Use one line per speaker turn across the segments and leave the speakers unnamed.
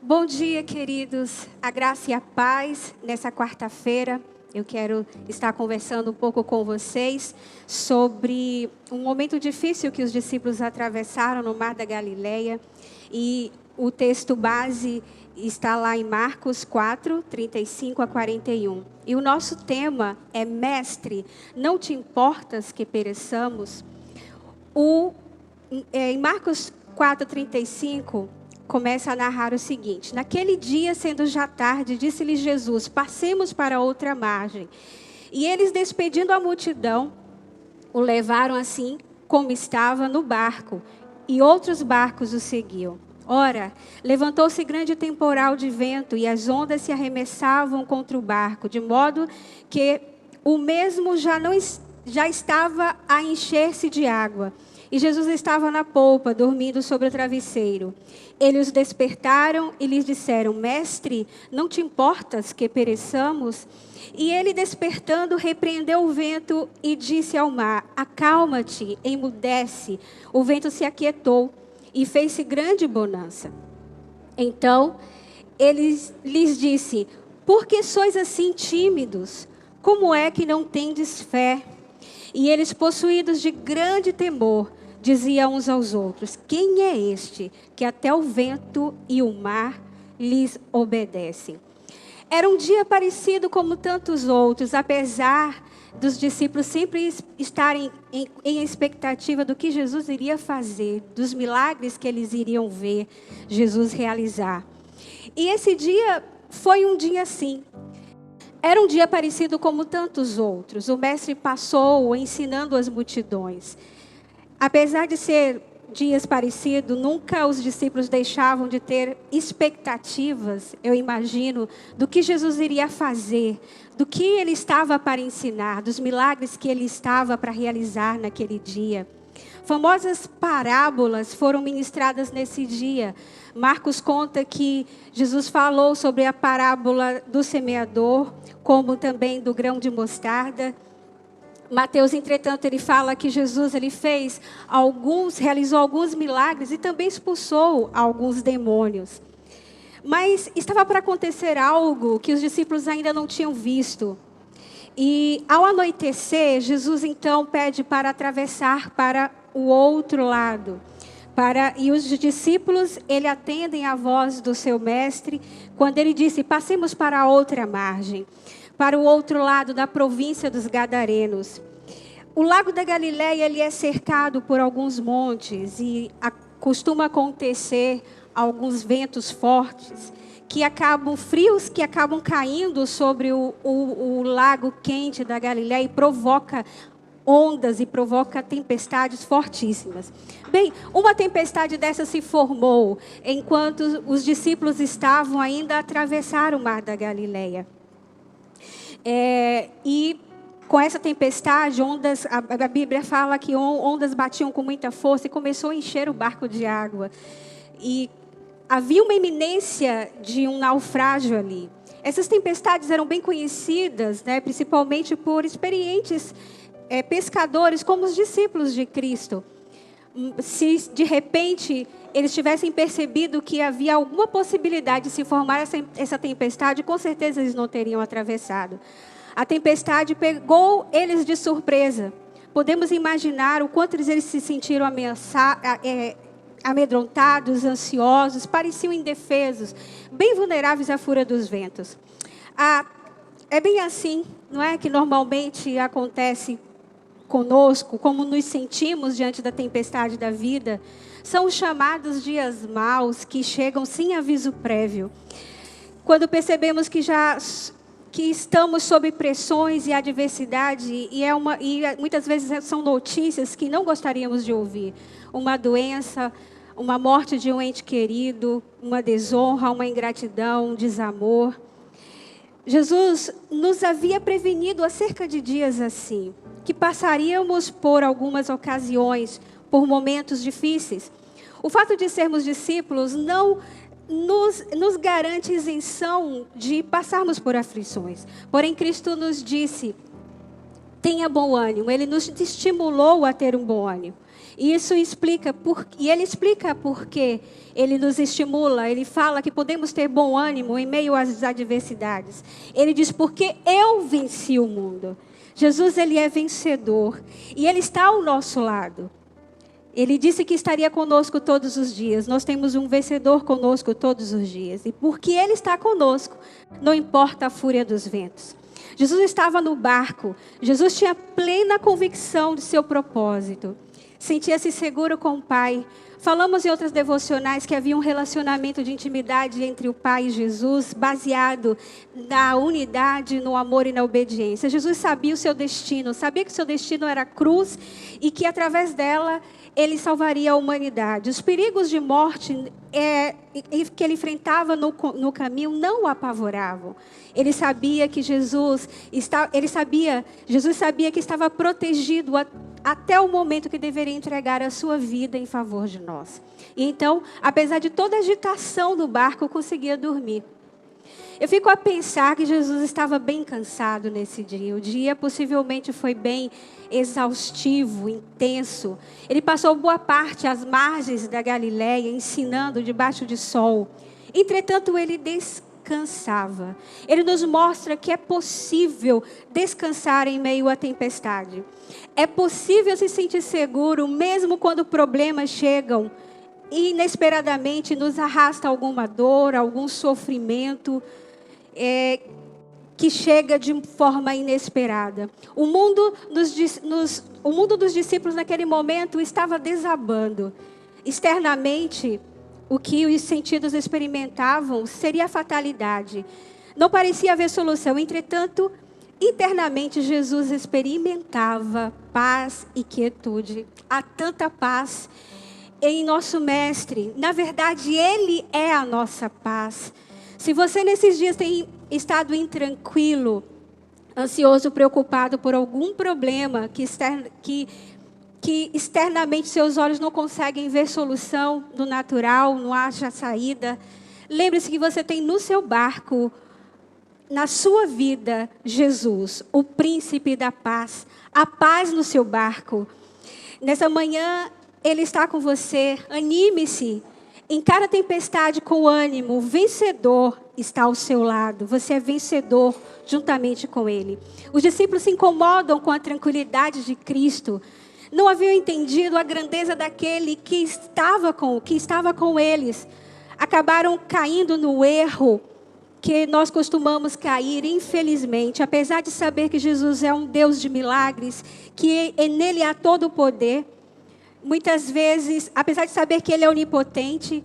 Bom dia, queridos. A graça e a paz nessa quarta-feira. Eu quero estar conversando um pouco com vocês sobre um momento difícil que os discípulos atravessaram no Mar da Galileia. E o texto base está lá em Marcos 4, 35 a 41. E o nosso tema é: Mestre, não te importas que pereçamos? Em Marcos 4, 35... começa a narrar o seguinte: naquele dia, sendo já tarde, disse-lhe Jesus: passemos para outra margem. E eles, despedindo a multidão, o levaram assim como estava no barco, e outros barcos o seguiam. Ora, levantou-se grande temporal de vento, e as ondas se arremessavam contra o barco, de modo que o mesmo já estava a encher-se de água. E Jesus estava na polpa, dormindo sobre o travesseiro. Eles os despertaram e lhes disseram: Mestre, não te importas que pereçamos? E ele, despertando, repreendeu o vento e disse ao mar: acalma-te, emudece. O vento se aquietou e fez-se grande bonança. Então, ele lhes disse: por que sois assim tímidos? Como é que não tendes fé? E eles, possuídos de grande temor, diziam uns aos outros: quem é este que até o vento e o mar lhes obedecem? Era um dia parecido como tantos outros, apesar dos discípulos sempre estarem em expectativa do que Jesus iria fazer, dos milagres que eles iriam ver Jesus realizar. E esse dia foi um dia assim. Era um dia parecido como tantos outros. O mestre passou ensinando as multidões. Apesar de ser dias parecidos, nunca os discípulos deixavam de ter expectativas, eu imagino, do que Jesus iria fazer, do que ele estava para ensinar, dos milagres que ele estava para realizar naquele dia. Famosas parábolas foram ministradas nesse dia. Marcos conta que Jesus falou sobre a parábola do semeador, como também do grão de mostarda. Mateus, entretanto, ele fala que Jesus realizou alguns milagres e também expulsou alguns demônios. Mas estava para acontecer algo que os discípulos ainda não tinham visto. E ao anoitecer, Jesus então pede para atravessar para o outro lado. E os discípulos, atendem à voz do seu mestre, quando ele disse: passemos para a outra margem, para o outro lado da província dos Gadarenos. O lago da Galileia ele é cercado por alguns montes e costuma acontecer alguns ventos fortes frios que acabam caindo sobre o lago quente da Galileia e provoca ondas e provoca tempestades fortíssimas. Bem, uma tempestade dessa se formou enquanto os discípulos estavam ainda a atravessar o Mar da Galileia. E com essa tempestade, a Bíblia fala que ondas batiam com muita força e começou a encher o barco de água. E havia uma iminência de um naufrágio ali. Essas tempestades eram bem conhecidas, principalmente por experientes pescadores, como os discípulos de Cristo. Se de repente eles tivessem percebido que havia alguma possibilidade de se formar essa tempestade, com certeza eles não teriam atravessado. A tempestade pegou eles de surpresa. Podemos imaginar o quanto eles se sentiram amedrontados, ansiosos, pareciam indefesos, bem vulneráveis à fúria dos ventos. É bem assim, não é, que normalmente acontece conosco, como nos sentimos diante da tempestade da vida. São os chamados dias maus que chegam sem aviso prévio. Quando percebemos que estamos sob pressões e adversidade, e muitas vezes são notícias que não gostaríamos de ouvir. Uma doença, uma morte de um ente querido, uma desonra, uma ingratidão, um desamor. Jesus nos havia prevenido há cerca de dias assim, que passaríamos por algumas ocasiões, por momentos difíceis. O fato de sermos discípulos não nos garante isenção de passarmos por aflições. Porém, Cristo nos disse: Tenha bom ânimo. Ele nos estimulou a ter um bom ânimo. E isso explica, e ele explica por que ele nos estimula. Ele fala que podemos ter bom ânimo em meio às adversidades. Ele diz, porque eu venci o mundo. Jesus, ele é vencedor. E ele está ao nosso lado. Ele disse que estaria conosco todos os dias. Nós temos um vencedor conosco todos os dias. E porque ele está conosco, não importa a fúria dos ventos. Jesus estava no barco. Jesus tinha plena convicção de seu propósito. Sentia-se seguro com o Pai. Falamos em outras devocionais que havia um relacionamento de intimidade entre o Pai e Jesus, baseado na unidade, no amor e na obediência. Jesus sabia o seu destino, sabia que o seu destino era a cruz e que através dela ele salvaria a humanidade. Os perigos de morte que ele enfrentava no caminho não o apavoravam. Ele sabia que Jesus sabia que estava protegido até o momento que deveria entregar a sua vida em favor de nós. E então, apesar de toda a agitação do barco, conseguia dormir. Eu fico a pensar que Jesus estava bem cansado nesse dia. O dia possivelmente foi bem exaustivo, intenso. Ele passou boa parte às margens da Galileia, ensinando debaixo de sol. Entretanto, ele descansava. Ele nos mostra que é possível descansar em meio à tempestade. É possível se sentir seguro, mesmo quando problemas chegam e inesperadamente nos arrasta alguma dor, algum sofrimento que chega de forma inesperada. O mundo dos discípulos naquele momento estava desabando. Externamente, o que os sentidos experimentavam seria a fatalidade. Não parecia haver solução. Entretanto, internamente Jesus experimentava paz e quietude. Há tanta paz em nosso Mestre. Na verdade, Ele é a nossa paz. Se você nesses dias tem estado intranquilo, ansioso, preocupado por algum problema que externamente seus olhos não conseguem ver solução no natural, não haja saída, lembre-se que você tem no seu barco, na sua vida, Jesus, o príncipe da paz, a paz no seu barco. Nessa manhã, Ele está com você, anime-se, encara a tempestade com ânimo, o vencedor está ao seu lado, você é vencedor juntamente com Ele. Os discípulos se incomodam com a tranquilidade de Cristo, não haviam entendido a grandeza daquele que estava com eles, acabaram caindo no erro que nós costumamos cair, infelizmente, apesar de saber que Jesus é um Deus de milagres, que nele há todo o poder. Muitas vezes, apesar de saber que Ele é onipotente,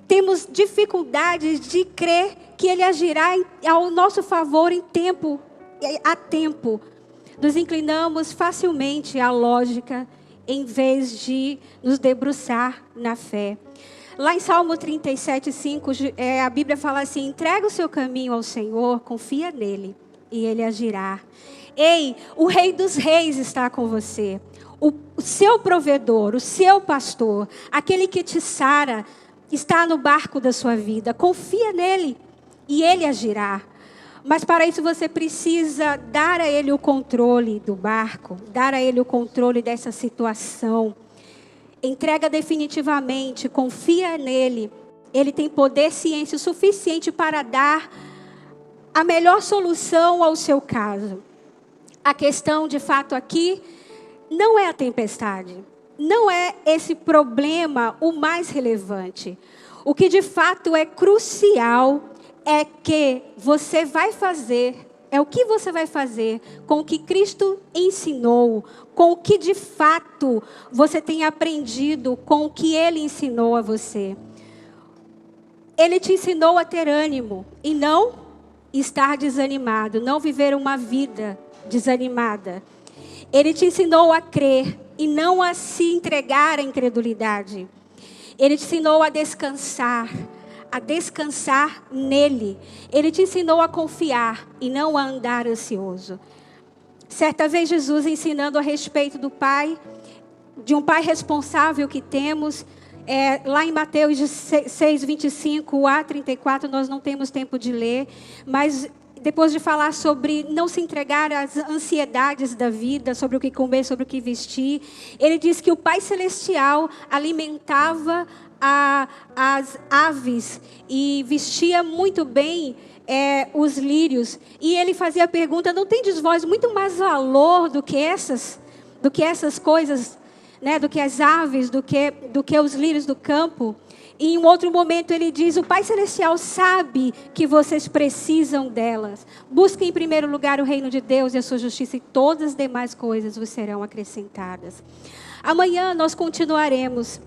temos dificuldades de crer que Ele agirá ao nosso favor a tempo. Nos inclinamos facilmente à lógica, em vez de nos debruçar na fé. Lá em Salmo 37:5, a Bíblia fala assim: entrega o seu caminho ao Senhor, confia nele, e Ele agirá. Ei, o Rei dos Reis está com você. O seu provedor, o seu pastor, aquele que te sara, está no barco da sua vida. Confia nele e Ele agirá. Mas para isso você precisa dar a Ele o controle do barco, dar a Ele o controle dessa situação. Entrega definitivamente, confia nele. Ele tem poder, ciência suficiente para dar a melhor solução ao seu caso. A questão, de fato, aqui não é a tempestade, não é esse problema o mais relevante. O que de fato é crucial é que você vai fazer, é o que você vai fazer com o que Cristo ensinou, com o que de fato você tem aprendido, com o que Ele ensinou a você. Ele te ensinou a ter ânimo e não estar desanimado, não viver uma vida desanimada. Ele te ensinou a crer e não a se entregar à incredulidade. Ele te ensinou a descansar nele. Ele te ensinou a confiar e não a andar ansioso. Certa vez Jesus ensinando a respeito do Pai, de um Pai responsável que temos, lá em Mateus 6:25 a 34, nós não temos tempo de ler, mas depois de falar sobre não se entregar às ansiedades da vida, sobre o que comer, sobre o que vestir, ele diz que o Pai Celestial alimentava as aves e vestia muito bem os lírios. E ele fazia a pergunta: não tendes vós muito mais valor do que essas coisas, né? Do que as aves, do que os lírios do campo? E em um outro momento ele diz: o Pai Celestial sabe que vocês precisam delas. Busquem em primeiro lugar o reino de Deus e a sua justiça, e todas as demais coisas vos serão acrescentadas. Amanhã nós continuaremos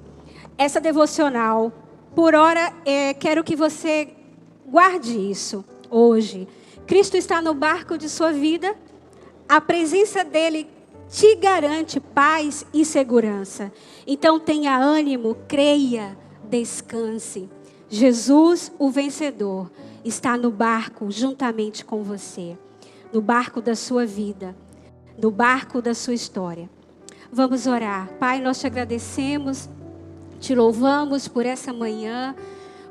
essa devocional. Por hora, quero que você guarde isso hoje. Cristo está no barco de sua vida. A presença dele te garante paz e segurança. Então tenha ânimo, creia, descanse. Jesus, o vencedor, está no barco juntamente com você. No barco da sua vida. No barco da sua história. Vamos orar. Pai, nós te agradecemos, te louvamos por essa manhã,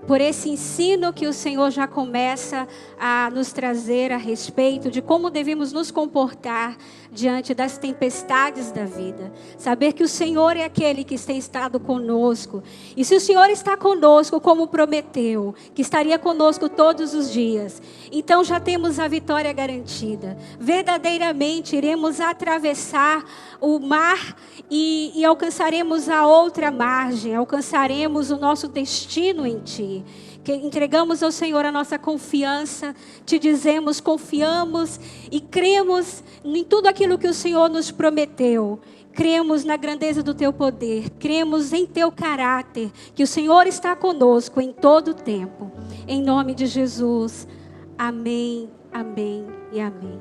por esse ensino que o Senhor já começa a nos trazer a respeito de como devemos nos comportar diante das tempestades da vida. Saber que o Senhor é aquele que tem estado conosco. E se o Senhor está conosco, como prometeu, que estaria conosco todos os dias, então já temos a vitória garantida. Verdadeiramente iremos atravessar o mar e alcançaremos a outra margem, alcançaremos o nosso destino em Ti. Que entregamos ao Senhor a nossa confiança, te dizemos, confiamos e cremos em tudo aquilo que o Senhor nos prometeu. Cremos na grandeza do Teu poder, cremos em Teu caráter, que o Senhor está conosco em todo o tempo. Em nome de Jesus, amém, amém e amém.